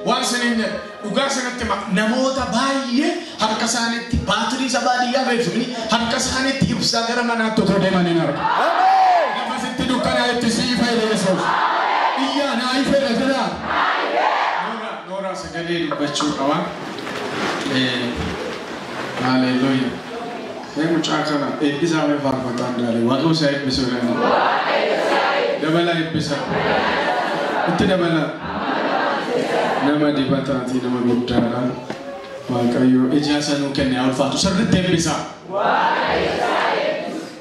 Once in Ugasanate Namota Baye, Harkasanit, Battery Sabadia, Harkasanit, Hipsagaramana to Demanina. I was to do to see if I Nora Sagari, Bachukawa. Hallelujah. Chakana, a bizarre Varpatanda, what was I episode? Double episode. Nama dibatati nama gudara makayo ejasa nu kene alfa to sarde tembisa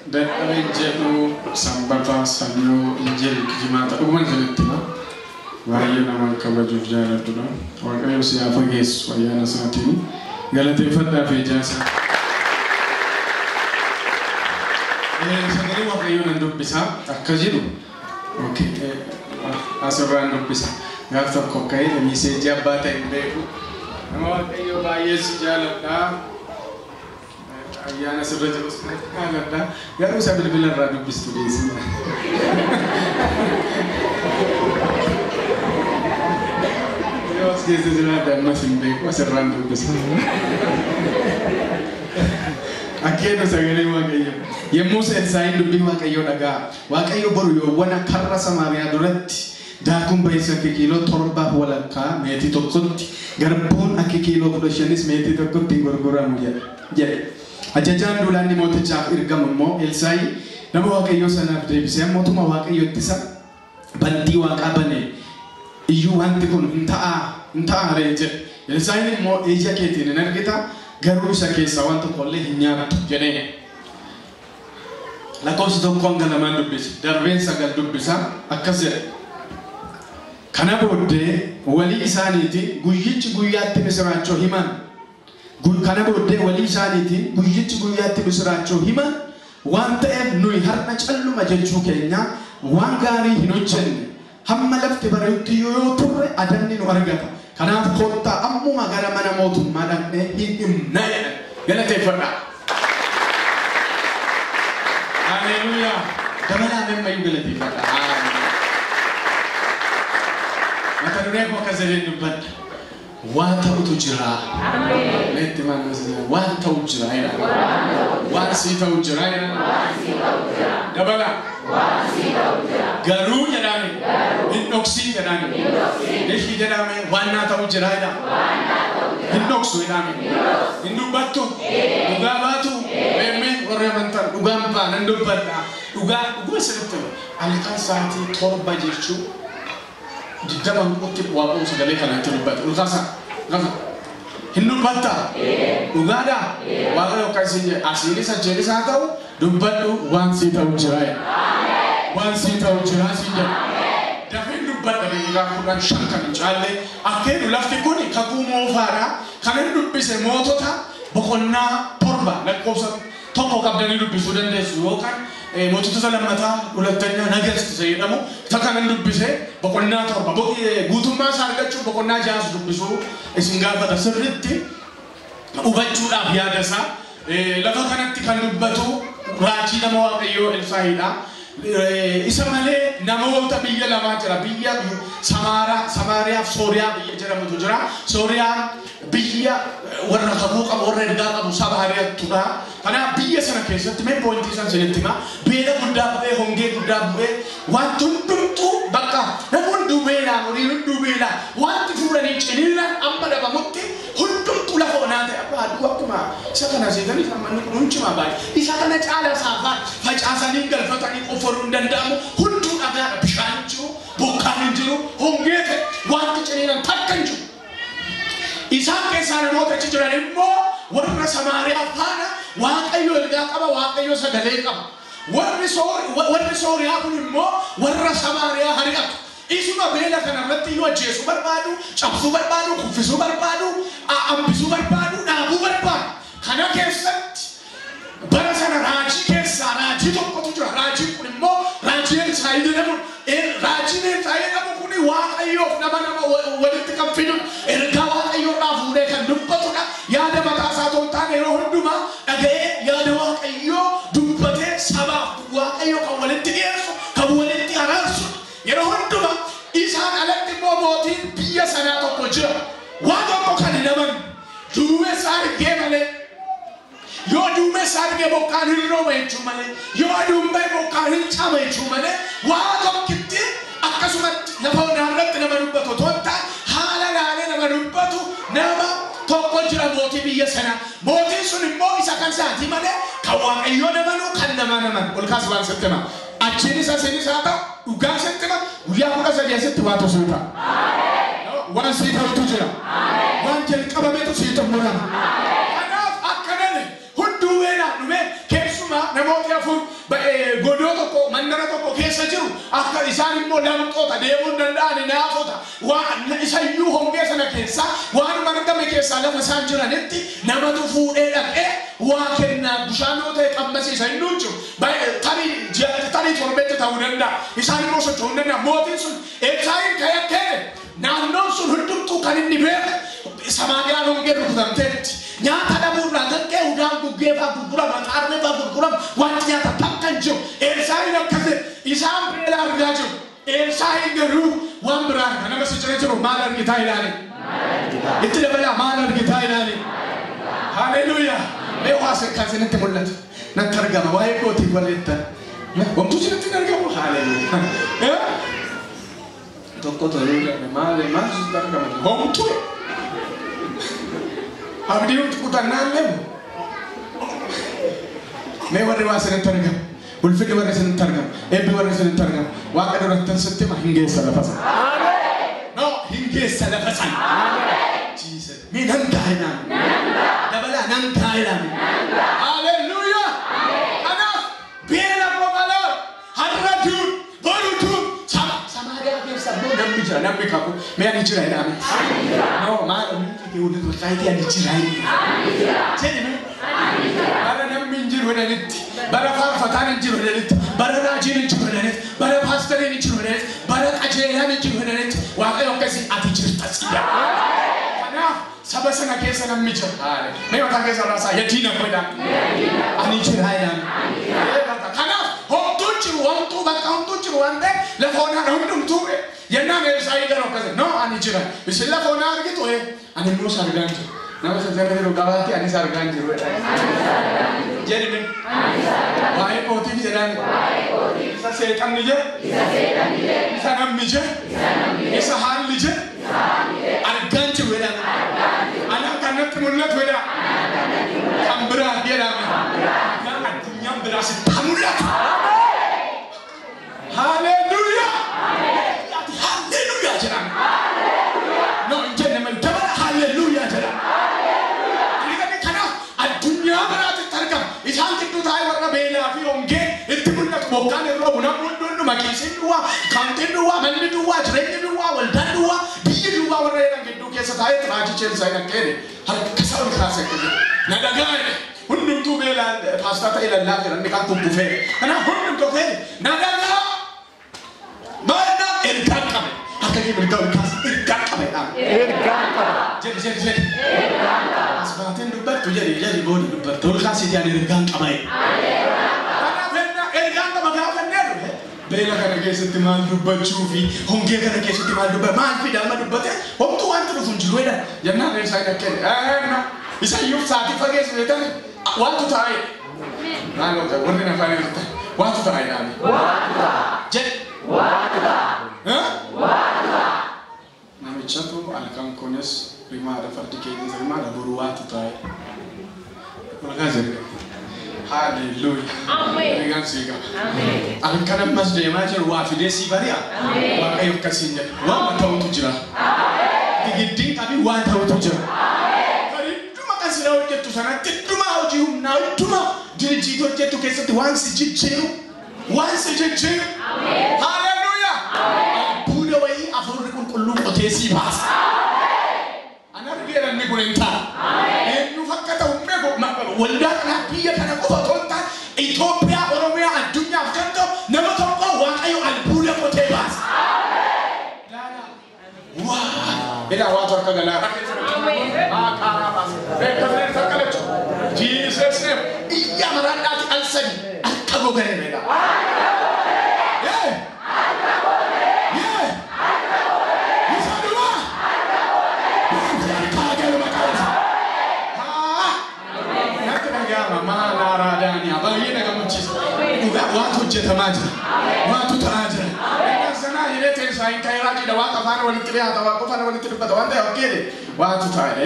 da avenjelu sambata sanyo injeli kijimata uman zeletima wayo nama kabaju jara tuna wakayo siya fages wayana satini galate fadda fe jasa sagale wakayo nando bisa akajiru okay asabran ndo bisa Gafta kokai ni seja bata imbeku. Nama kayo bayes jalata. Ayana sudah terus kalada. Gak usah bilang radu bistudisi. Yo sekian sudah dan masih imbeku masih radu bistu. Akhirnya segala wakayo. Yemus ensain lebih wakayo naga. Wakayo baru yo wana karra sama ria durati. Dakum baisa ke kilo torba walaka meti tokkotti garbon akki kilo kudashanis meti tokkotti gorgoramu jedhe ajajaan dulaani mootichaaf irgamammoo Elsaayi nama waaqayyo sanaaf deebisee mootuma waaqayyo ittisa bantii waaqaa bane iyyuu wanti kun hin ta'a ree jedhe Elsaayiin immoo ija keetiin hin argita garuu isa keessaa waan tokkollee hin nyaattu jedhee lakkoofsi tokkoon galamaan dubbisa darbeen sagal dubbisa akkas jedhe kana booddee walii isaaniitiin guyyichi guyyaatti misiraachoo himan kana booddee walii isaaniitiin guyyichi guyyaatti misiraachoo himan waan ta'eef nuyi har'a calluma jechuu keenya waan gaarii hin hojjenne hamma lafti bareetti yoo turre adanni nu argata kanaaf kottaa ammuma gara mana mootummaa dhaqnee hin himna jedhan galateeffadha. Haleluuyaa dabalaan ammayyuu galateeffadha. Matarree koo kazalin dubbadha waan ta'utu jira leetti maannasina waan ta'u jira waan sii ta'u jira dabala garuu jedhame hin dhoksii jedhame leeshi jedhame waan naa ta'u jira hin dhoksu jedhame hin dubbattu dhugaa baatu beemmee warra amantan dhugaan baanan dubbadha dhugaa sirriitti halkan sa'aatii torba jechuu Didalam uti wapo segala kanan terlibat. Ulkasa, Hindu bata, ugada, walau kasihnya asli saja di satu, dubat tu wan si tahu cerai, wan si tahu cerai saja. Tapi dubat dari rakyat syangkan cale, akhir lafti kuni kaku mau fara, karena dubat bisa moto ta, bukannya torba, nak kosa toko kapten dubat sudah desuokan. Motu tu salam mata ulatnya nagas tu saya namu takanan dubbise bokonna torba gutumma sargachu bokonna jas dubbisu singa pada sirritti ubachuudhaaf yaadasa lafa kanatti kan dubbatu raajii nama waaqayyo Elsaayidha isa malee namoota biyya lamaa jira biyya Samaariyaa fi Sooriyaa biyya jedhamutu jira Sooriyaa biyya warra kabuu qabu warra ergaa qabu Samaariyaatudha kana biyya sana keessatti mee pointii san sinitti ma beela guddaa bu'ee hongee guddaa bu'ee wanti hundumtuu bakka namni hunduu beelaa horii hunduu beelaa wanti fuudhanii ciniirraan amma dhabamutti hundumtuu huccuu lafa onaate abbaa aduu akkuma isa kana seetanii fammanni kun hundumaa baay'ee isa kana caala saafaa facaasanii galfatanii qofforuu hin danda'amu hunduu dhagaadha bishaan hin jiru bokkaan hin jiru hongee ta'e wanti ciniinan takka hin jiru. Isaan keessaa namoota achi jiran immoo warra Samaariyaa faana Waaqayyo ergaa qaba Waaqayyo sagalee qaba. Warri Sooriyaa kun immoo warra Samaariyaa hari'atu. Isuma beela kanarratti yoo ajjeesuu barbaadu, cabsuu barbaadu, kuffisuu barbaadu, hambisuu barbaadu, dhaabuu barbaadu. Kana keessatti bara sana raajii keessaa raajii tokkotu jira. Raajiin kun immoo raajii Elsaa'i jedhamu. Raajiin Elsaa'i jedhamu kun Waaqayyoof nama walitti kan fidu ergaa Waaqayyoo irraa fuudhee kan dubbatudha. Yaada mataa isaa otoo hin taane yeroo hundumaa dhaga'ee yaada Waaqayyoo dubbatee sabaaf Waaqayyoo kan walitti dhiyeessu kan walitti araarsu yeroo hundumaa isaan alatti immoo mootiin biyya sanaa tokko jira. Waan tokko kan hin amanne duumessa argee malee yoo duumessa argee bokkaan hin rooba jechuu malee yoo aduun bahe bokkaan hin caama jechuu malee waa tokkitti akkasumatti lafa onaarratti nama dubbatu otoo hin taane haala laalee nama dubbatu nama tokko jira mootii biyya sanaa. Mootiin sun immoo isa kan isaati malee kan Waaqayyoo namanu kan nama naman ol kaas waan sitti hima. Achiin isa sinis haa ta'u dhugaa sitti hima guyyaa 13 asitti waa tosuu ta'a. Waan sii ta'utu jira. Waan jalqabametu sii xumurama. Kanaaf akkanani hunduu weedhaan dhume keessumaa namooti afur godoo tokko mandara tokko keessa jiru akka isaan immoo lamxoota deemuu hin danda'an naafota waan isayyuu hongee sana keessaa waan margame keessaa lafa isaan jiranitti namatu fuudhee dhaqee waa kennaa bishaan yoo ta'e qammasiisa hin jiru tarii torbeetti ta'uu danda'a isaan immoo socho'uu hin danda'a. Mootiin sun Elsaa'iin kayakkee naannoon sun hundumtuu kan inni beeke Samaariyaan hongee rukutamteetti. Nyaata dhabuudhaan takkee udaan guggeefaa gurgurama xaarneefaa gurgurama wanti nyaata takka hin jiru. Elsaa'iin akkasii isaan beela argaa jiru. Elsaa'iin garuu waan biraa kan nama si cire jiru maal argitaa ilaali. Itti dabalaa maal argitaa ilaali. Haleluuyaa. Mee waa kan isinitti mul'atu natti argama waa'ee kootiif walleettan. Wantu isinitti argamu haleluuyaa. Tokko toluu maal isinitti argama. Homtu. Abdii kutannaan lemu. Mee warri waa isinitti argamu. Ulfinni warri isinitti argamu. Eebbi warri isinitti argamu. Waaqa durattan sitti hima hin geessa lafa sana. No hin geessa lafa sana. Mee nan gaa'inaan. Dabalaa nan gaa'inaan. Haleluuyaa. Kanaaf beela boqolaan har'a duun boru duun Samaariyaa keessa immoo namni jira namni qabu mee ani jira jedhame. No maal uumti ulfaayitii ani jira jedhame. Bara namni hin jiru jedhanitti bara faarfataan hin jiru jedhanitti bara raajiin hin jiru jedhanitti bara paastoriin hin jiru jedhanitti bara qajeelaan hin jiru jedhanitti Waaqayyo akkasii ati jirta siya. Kanaaf saba sana keessa namni jira. Mee mataa keessa raasaa yadiina godhaan. Ani jira jedhame. Kanaaf homtuu jiru homtuu bakka homtuu jiru waan ta'e lafa onaa hundumtuu yennaan Elsaa'i garuu akkasii no ani jira. Isin lafa onaa argitu ani immoo sargaan jiru. Nama sasarra jiru gabaatti ani sargaan jiru. Jedhime. Waa'ee kootiif jedhani. Isa seexanni jedhe. Isa namni jedhe. Isa haalli jedhe. Argaan jiru jedhani. Ana kanatti mul'atu jedhani. Kan biraa jedhani. Addunyaan biraa sitti mul'atu. Haleluuyaa. Haleluuyaa jedhani. No hin jenne malee dabala haleluuyaa jedhani. Addunyaa biraatti argama. Isaan gidduu taa'ee warra beelaa fi hongee itti mul'atu. Bokkaan irraa buna hunduma kiisiin duwwaa, kaantiin duwwaa, manni duwwaa, jireenyi duwwaa, waldaan duwwaa, biyyi duwwaa warra jedhan gidduu keessa taa'ee raajichi Elsaa'i dhaqqeene harka isaa ol kaasee na dhagaa'e hundumtuu beelaan paastaa ta'e lallaa jiran ni kan kubbufee. Kanaaf hundumtuu ta'e na dhagaa maal ergaan qabe. Akka inni ergaa ol kaase ergaan qabeedhaan. Ergaan qaba. Jedhi. Asbaatiin dubbattu jedhi boodi dubbattu ol kaasee yaani ergaan qabae. Kanaaf ergaan qaba gaafa neeru. Beela kana keessatti maal dubbachuu fi hongee kana keessatti maal dubbata maal fi damma dubbate homtuu wanti dhufu hin jiru jedhan jennaan Elsaa'i dhaqqee isa iyyuu sa'aatii fageessu jedhan waantu taa'e. Maaloo warri na faana jirtan waantu taa'e dhaani. Jedhi. Namichatu halkan kunis Rimada fartikeni rimada buruatu tai. Magazer. Hallelujah. Amen. Dengan siga. Amen. Angkana mas de majer wa fidesi baria. Amen. Wa kayo kasinja. Wa mataw tujira. Amen. Digiding tapi wa taw tujira. Amen. Kari tuma kasira oje tu sana tuma oje na tuma diriji to je tu kesati once jijeru. Once jijeru. Amen. Hallelujah. Amen. Buda wai afuru kun kullu otesi bas. Dia ni kurenta. Enu fakata ummego wanda na biya kana ko tonta Ethiopia Oromia adunya afkanto nama tonko wa ayo albule ko tebas. Dada. Wow. Beda watu akagala. Amen. Akarabas. Bekale sakalecho. Jesus name. Iya maranda alsani. Akago gare beda. Yeah. Watu jetamaja. Watu taraja. Sana ile tensa inkairaji da waka fana walitibia hata wako fana walitibia hata wanda okele. Watu taraja.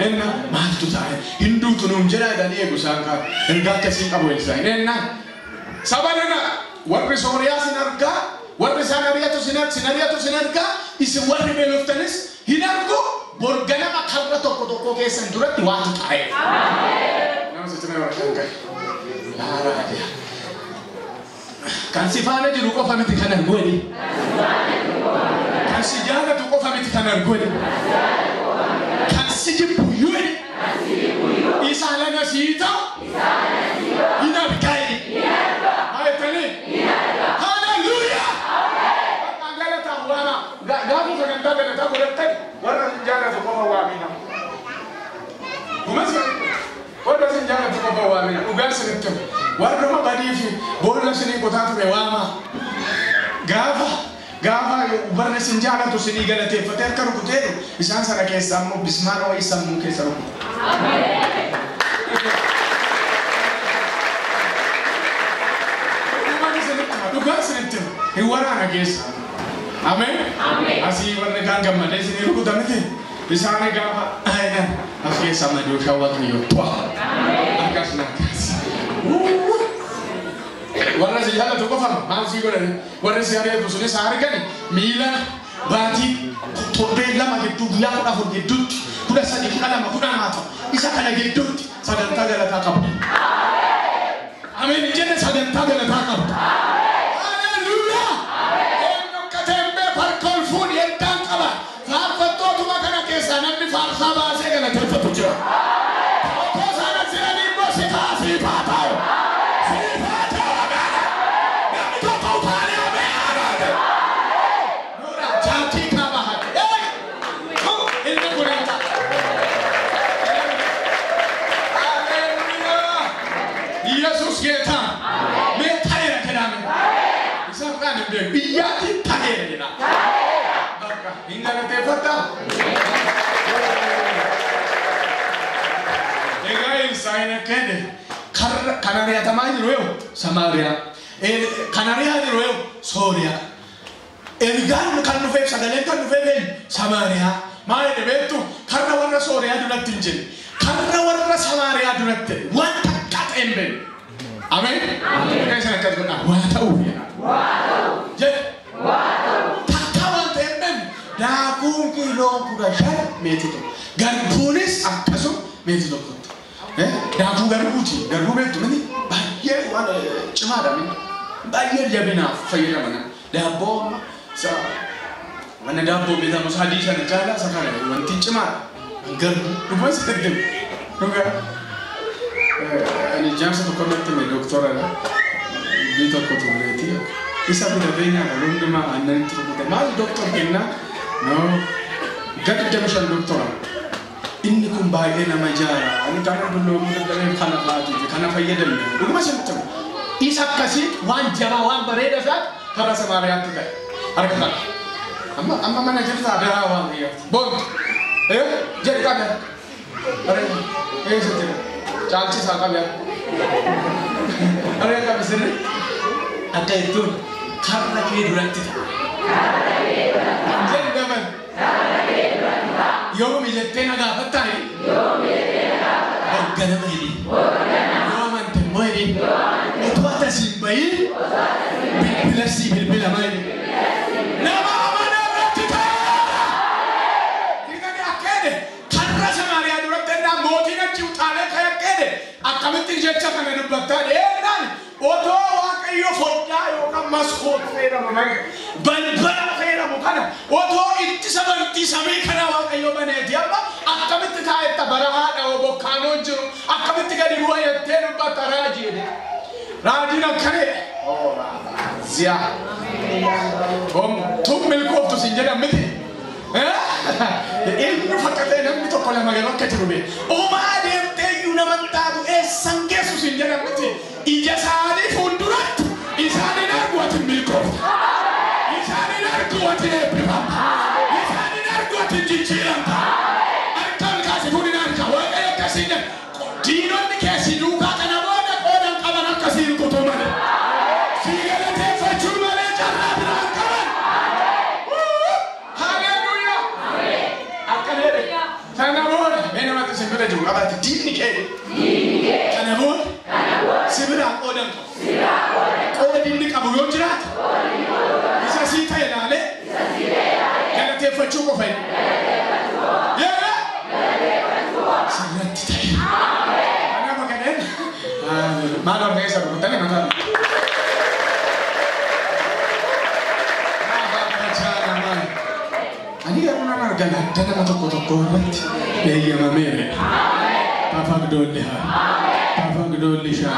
Watu taraja. Hindu tunumjera dani gusanga. Engaka singa boisa. Enna. Sabanana. Warri Soria sinarga. Warri Sanaria to sinarga. Isi warri beloftanis. Hinargo. Borgana makarra toko ke sendurati watu taraja. Amen. Nama sebenarnya orang kaya. Kan sifana jiru ko famiti kanar godi. Kan sijana tu ko famiti kanar godi. Kan siji buyuri. Isa lana sita. Ina bikai. Ayatani. Hallelujah. Angala tawana. Gabu kaganda kana takurette. Wala sijana tu ko wamina. Umasa. Wala sijana tu ko wamina. Ugasa nito. Warga mabadifi bola sini kotatu bewama gava ubarne sinjala to sini galate fater karu kuteru isan sara ke sammo bismano wa isammu ke saru amen duga sente e warana gesa amen asi warne kan gamma de sini ku damete isane gava ayna afi sama do shawat ni yo amen akasna warna sejala tu kofam masih gone warna sehari itu sudah sehari kan mila bati tobe lama gitu bilang udah hudut udah sedikit lama udah mata bisa kana gitu sadar tagala takap amin jadi sadar tagala takap haleluya eno katembe parkol fun yentan kaba far foto tu makana kesana ni far khaba segala terpuja ko sana sirani ko sikasi patao Biyati tahir dina. Maka hingga tefata. Egai saina kede. Kanaria tamai royo Samaria. Kanaria royo Soria. Elgan kanu fe sagale kanu fe Samaria. Mai de betu karna warna Soria dunat tinjin. Karna warna Samaria dunat. Wan kat emben. Amen. Amen. Kaisa kat guna. Wa tau ya. Jadi, tatawan temen, dakum kilo purasha metito. Garbunis akaso metito. Dakum garbuti, garbume tu ni. Bayar wala cemada ni. Bayar jabina fayira mana. Dabo sa mana dabo beda musadisa ni jala sakala. Wanti cemada. Garbu, rumah sedem. Rumah. Ani jangan satu komen tu me doktor ada. Bito kotu berarti. Isa bidabenya alunduma ananti kuda mal doktor kenna no gadu jamashan doktora inni kum baayena majara ani kana dullo mu dalen kana faati kana fayyadal duguma sentam isa kasi wan jama wan bareda sat kana samariya tika harka amma mana jirta da wan ya bon jadi kada are sete chanchi saka ya are ka bisene ada itu karena kehidupan kita. Jadi kapan? يوم يجتنا قافتاني وقنا مهدي يوم أنت مهدي وتوات سيمباي بالبلاسي بالبلا مهدي نما أمانا برتتا كده أكيد كرر سماريا دربتنا موتينا كيوتالك أكيد أكمل تيجي كمان نبتة إيران وتو واقعي فوجا يوكا مسخوط فينا ممن بل فينا مكانا وتو إتسامي كنا واقعي بنادي أما أكمل تكاية تبرها أو بكانون جرو أكمل تكادي هو يتين بتراجي راجينا كره زيا هم توم الكوف تسنجنا متى إيه فكرتنا متى كل ما جرى كتير وما ديم تيجونا من تابو سانجس سنجنا متى إجازاني فندرات إجازاني نرجوات الملكوف إجازاني نرجوات البرام إجازاني نرجوات الجيران أركان كاسفوني نرجع وأنا كاسين دينون كاسين لوكا كنا وانا كنا كمان كاسين كتومنا سيجانا تفجر ماله جرابنا كمان هاليلويا أكنيري تنامون هنا ما تسمعنا جملة بعد ديني كي تنامون سبرا أودم أودم نكابو يوجرات إذا سيتا ينالي كنا تفجر كفاي يا سيرت تاي أنا ما كان ما نور كيسا بقولتني ما كان أني أقول أنا أرجع أنا ما تقول يا مامير بابا قدولها بابا قدولشا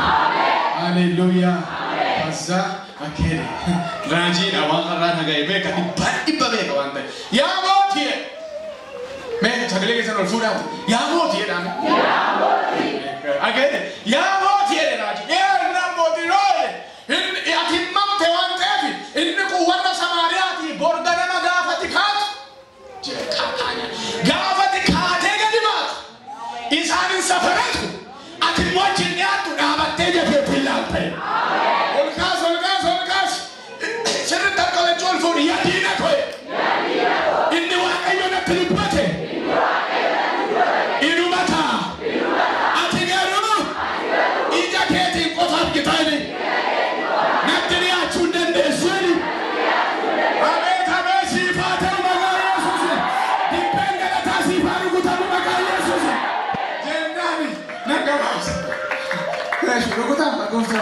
هاليلويا هذا أكيد راجين أوان رانا جايبه كذي بدي ببيك وانت يا موتي मैं छगले के साथ उल्फूरा या मोती है ना अगर या मोती है राज ये ना मोती रोल इन यातिमम तेवान तेवी इनको वरना समारिया थी बोर्डर में गाफती खात गाफती खाते के दिमाग इंसान सफरत अतिमोच नियात ना बत्ते जब पिल्ला पे उनका सिर तक कले चोल फूर या दीना कोई इन्हें वाकई में फिलिपते Inumata, Atigaru, Ijaketi, Kotak Kitani, Natalia Chunden de Swedi, Abeta Messi, Pater Magariasus, Dependent Tasi Parugutamu Magariasus, Jendani, Nagamas, Rugutam, Agusta,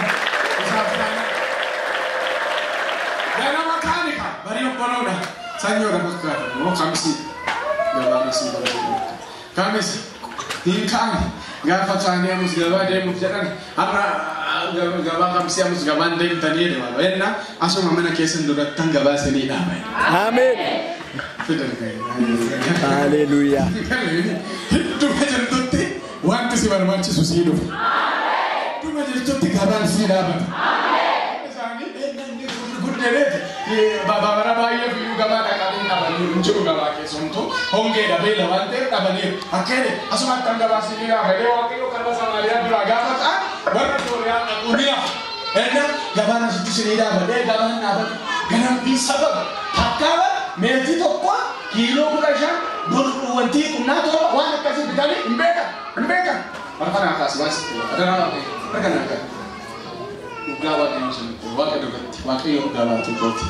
Dana Makanika, Mario Corona, Sanyo Muscat, no Kamsi, Yamasi. Kamis, hingkang, gapa cahaya mus gapa dia mus jangan, apa gapa kamsi mus gapan dia tadi deh malu, enak, asal mana kesan durat tang gapa seni dah. Amin. Haleluya. Itu macam tu ti, wanti si baru macam susi hidup. Itu macam tu ti gapa seni dah. Baba bayi biu gaba kali nabani unjuk gaba ke sonto honge dabe lawante tabani akere asuma tanga basi dira bede wakilo karba samaria dura gaba ta warna toria unia enna gaba na situ sirida bede gaba na nabat ganam bi sabab hakkawa meti tokko kilo kulaja wanti kunna to wana kasi bidali imbeka marfana akas was adana perkana gawa ni musun waqe dogati waqe yo gawa to koti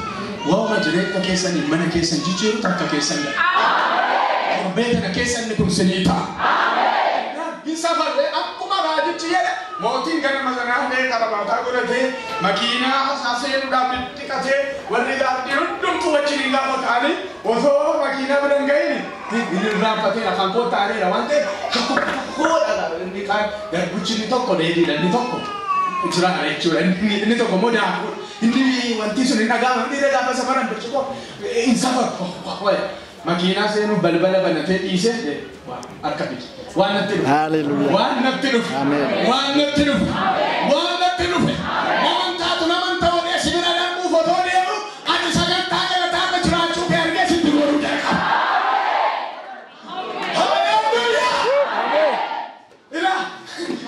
wa ma jere ka kesan mana kesan jijiru takka kesan amen beta na kesan ni kum senita amen bisafar le akuma raji chiyere motin gana mazana ne kala mata gurate makina asase da bitikate warne da dirundum to wachiri ga motani oso makina brangai ni rapate na kampo tare rawante ko da ni ka da buchini tokko de di ni tokko curang ada curang ini tu komoda ini wanti sudah agama ini dah apa sekarang bercukup insafar kau makina saya nu bal-bal banate ise arkabit wana tiru Haleluya. wana tiru Amen. wana tiru wana tiru naman tahu dia sebenarnya mu foto dia mu ada sangat tak curang cukai harga sih dulu dah Haleluya amen ila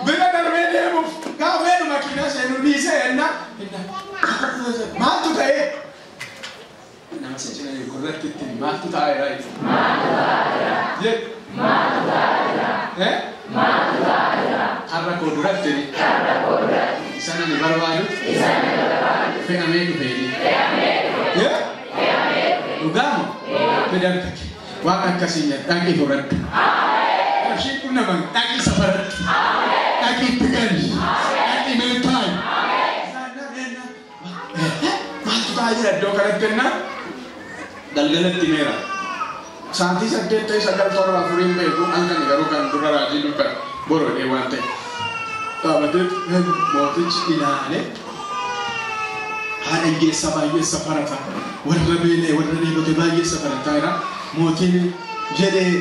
bila darmede mu kau makina saya nu bisa enak matu kae nama saya gurratti itti maaltu taa'eera jee har'a koo duratti sana ni barbaadu fe'amee dhufeeni dhugaama fidan take waan akkasiin dhaqii fudhadhu qarshiin kun naman dhaqii safaradhu dhaqii itti gali dhaqii milkaa'u maaltu taa'aa jira iddoo kanatti kennaa galgalatti meera sa'aatii 8:09 afuriin beeku halkanii garuu kan dura raajii dubban borodhee waan ta'e dhaabatee mootichi ilaale haadha hiyyeessa baay'eessa farata warra beelee warra dheebote baay'eessa farataa jira mootiin jedhee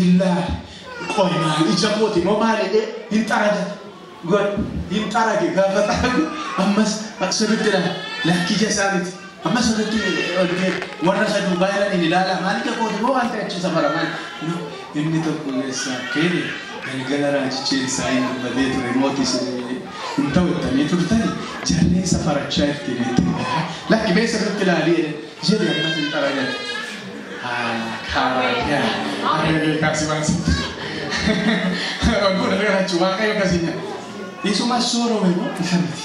ilaale qoymaan ija kooti moo maalidhee hin xaraga hin xarage gaafa xaragu ammas sirritti lakkija isaaniiti amma sirritti warra saduu baay'inaan ilaala maalika kooti moo waan ta'e achi safara maal inni tokko keessaa keenya galgala raajicheen isaa hin dubbatee ture mootis hin ta'uttanii turtanii jaallee safarachaa jirti lakki bee sirritti ilaalee jedhe ammas hin xaragate Isuma soorome moo isa miti?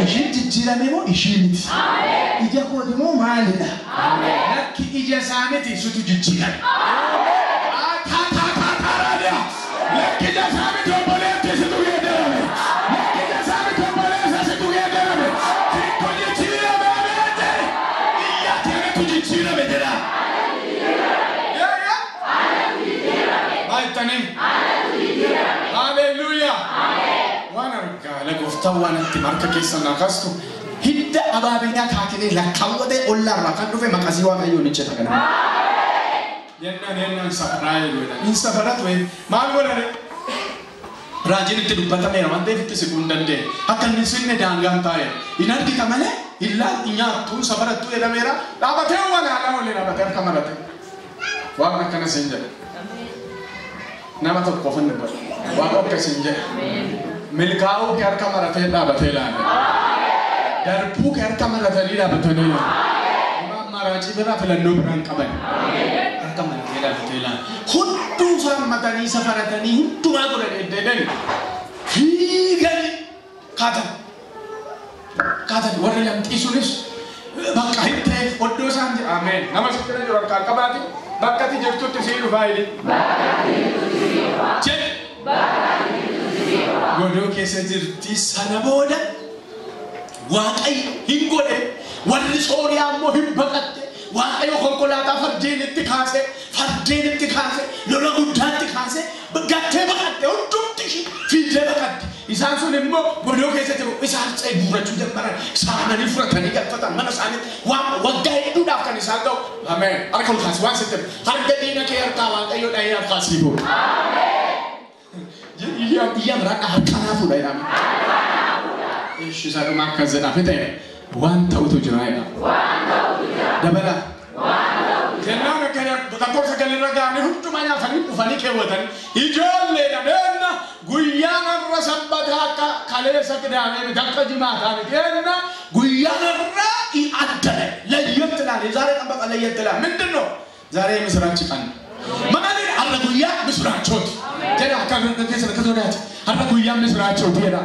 Ishiin jijjiirame moo ishii miti? Ija kooti moo maalidha? Lakki ija isaa miti isutu jijjiirame. Lakki ija isaa miti obboleetti isutu geeddarame. Lakki ija isaa miti obboleessa isutu geeddarame. Tikko jijjiirame abeete. Iyya teemetu jijjiirame jedha. Hallelujah. Wana regala goftawan anti marka keessa naqastu hidda ababenya kaakine lakkawwate ollarra kan dhufe maqasii waaqayyoo ni ceta kana. Yennan safaraa jedhudha. In safarat way maal godhane raajin itti dubbatameera waan ta'eef itti siquu hin dandeenye. Akka inni sinne daangaan taa'e. In argita malee illaa nyaattu safarattu jedhameera. Dhaabatee walaala olee dhaabatee harka marate. Waan akkana siin jedha. Nama tokko fanne bal waan akkasiin jedha milkaa'uu kee harka maratee dhaabatee ilaale darbuu kee harka maratanii dhaabatanii ilaale maraacii biraa filannoo biraan qaban harka maratee dhaabatee ilaale hunduu saammatanii safaratanii hundumaa godhanii eddeedani fiiganii kaatan warri lamxii sunis bakka hin ta'eef oddoo isaan jedha ameen nama sittira jiru harkaan qabaati bakkati jirtutti sii dhufaa ili jedhe godoo keessa jirti sana booda waaqayyo hin godhe warri sooriyaa immoo hin baqatte waaqayyo konkolaataa fardeen itti kaase lola guddaatti kaase gattee baqatte hundumti fiigdee baqatte isaan sun immoo godoo keessa jiru isaan cee guurachuu jalqaban saamanii fudhatanii galfatan mana isaaniitti waggaa hedduudhaaf kan isaan ta'u ameen harka ol kaasi waan sittin harka diina kee harkaa waaqayyo dhahee harkaasii fuudha iya mereka harkana fuudha jedhama ishi saduma akka jedhafe ta'e waan ta'utu jira jedhama dabala jennaan akka tokkorsa galirra gaane hundumaa nyaatanii dhufanii keewwatanii ijoolleedha beenna guyyaan irra sabbataa akka kaleessa qidaamee miti akka jimaataa miti beenna guyyaan irra addane layyatti laale zaare kan baqa layyatti laale ምንድን ነው ዛሬ የምስራች ቀን ማን አለ ጉያ ምስራቾት ጀዳ kan keessa ከተወዳት አረ ጉያ ምስራቾት ሄዳ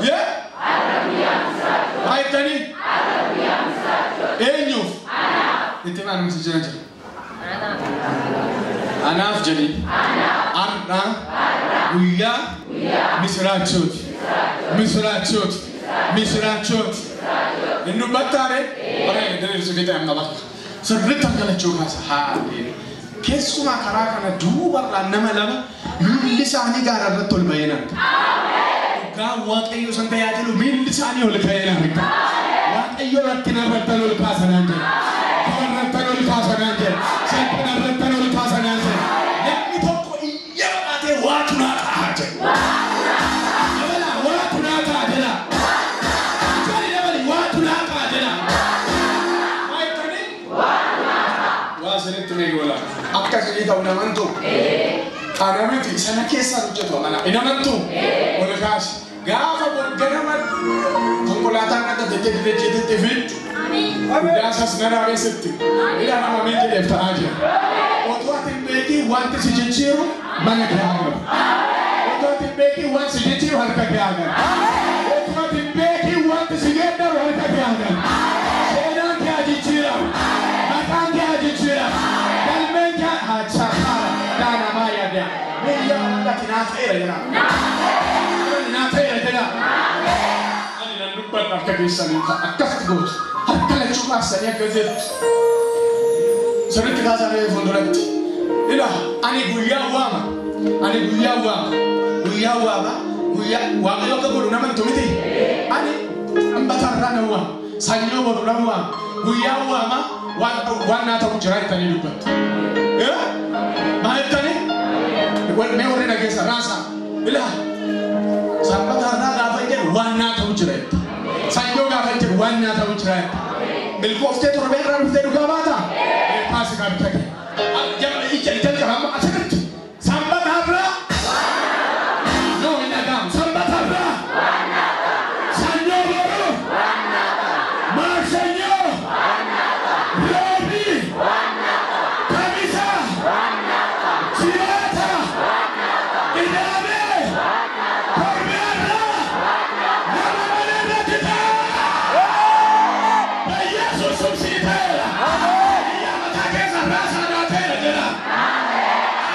የ አረቢያ ምስራቾት አይተኒ አረቢያ ምስራቾት ኤኙ እንትማን ምስጀናጅ አናፍ ጀኒ አና ጉያ ምስራቾት እንኑ ባታሬ አረ ደረስ ጌታ ያምናባክ ስርት አንገለቸው ካሳ ሃሌ keessuma karaa kana duubarraan nama lama miilli isaanii gaararratti ol ba'eenan gaa waaqayyo san tajaajilu miilli isaanii ol ka'eenan waaqayyo irratti narrattan ol kaasanaan jedha narrattan ol kaasanaan jedha salphi narrattan ol kaasanaan jedha namni tokko iyya baatee waatu naa ta'a jedha waatu naa ta'a jedha waatu naa ta'a jedha waa sirritti meegoolaa akka sirrii ta'u namantu anamiti sana keessa hojjetu amana inamantu ol kaasi gaafa ganama konkolaataan dhaqate Ante direjete tefit. Udah sasnara besetti. Ila nama minta defta aja. Otuati beki wanti sejeciru mana keagan. Otuati beki wanti sejeciru harga keagan. Otuati beki wanti segedar harga keagan. Sedan keajicira. Makan keajicira. Dalmen keajicira. Dana maya dia. Meya anda kinatera jena. Kinatera jena. Ani nandupan nak kebisan akas got. Hakala cuma saya kerja. Sering kita cari fondoran. Ila, ani guya wama. Guya wama yo kabulu naman tumiti. Ani ambatarana wa. Sanyo boduna wa. Guya wama wana ta kujirai tani lupat. Mahal tani? Me ore na kesa rasa. Ila, sambatarana ga fajar wana ta kujirai. Sanyo ga fajar wana ta kujirai. Bilkofte to rebera rufte dugabata. Masih kami cakap. Jangan ikan karam asyik. Sambat habra. No inagam. Sambat habra. Sanyo baru. Marsanyo. Robi. Kamisa. Sirata. Idame. Korbiara. Nama-nama kita. Yesus subsitela.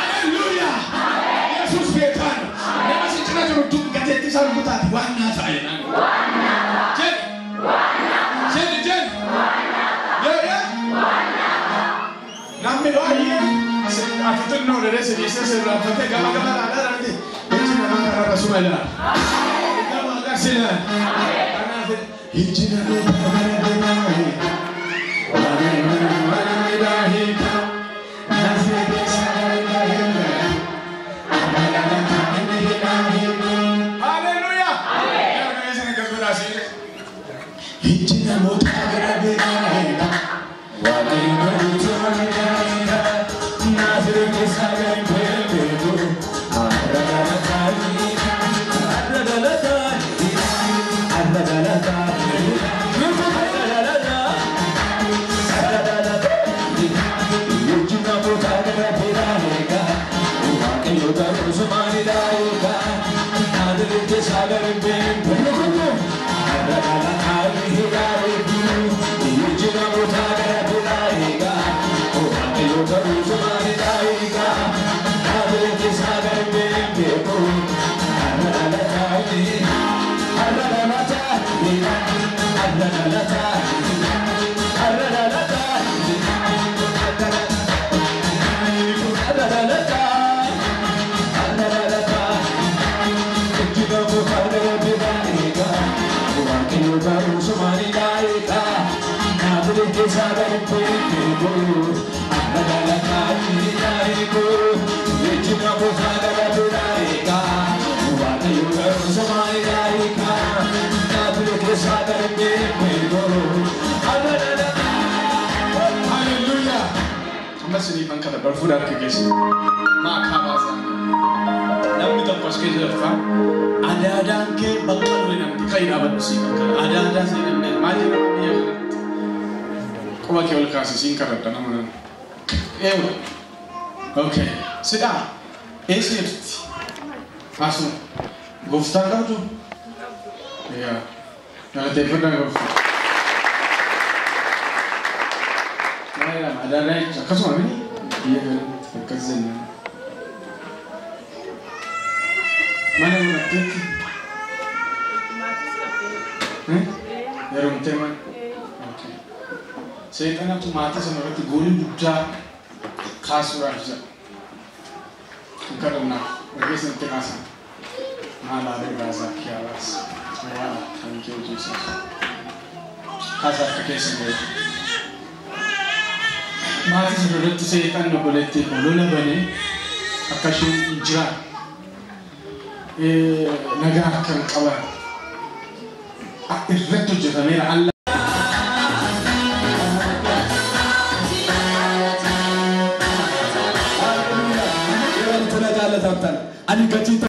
Hallelujah. Yesus Tuhan. Nama si cina juru duk gajet kisah rubutan. Wana saya nang. Jen. Ya. Nampi doa ya. Aku tu no dari sini saya berapa gambar ada nanti. Ini nama karena Rasulullah. Nama kasihlah. Karena hijrah itu Haleluya. Ya guys ini konspirasi. Hijrah mutagara berada. Wali berjuangnya. Nazar kesagar berbedu. Masih bangkit berfudar ke kesi, makabasan. Namun kita pas kejerfa, ada ke bakal nanti kaya dapat musik. Ada sih nanti maju namanya. Kau bakal kasih singkat dan nama. Okay, sudah. Esir, masuk. Guftan kau tu? Ya, nanti pernah guftan. Ada naik, cakap semua ni. Dia kan kerja ni. Mana nak tu? Ya rumah teman. Okay. Saya tanya tu mati sama orang tu golin budak khasura aja. Kerana bagi saya terasa. Malah berasa kialas. Wow, thank you Jesus. Khasar kekesi ni. Mati sebenarnya setan noboleti bolona bani akashin ijra naga kan kawan irretu jazamira Allah Haleluya.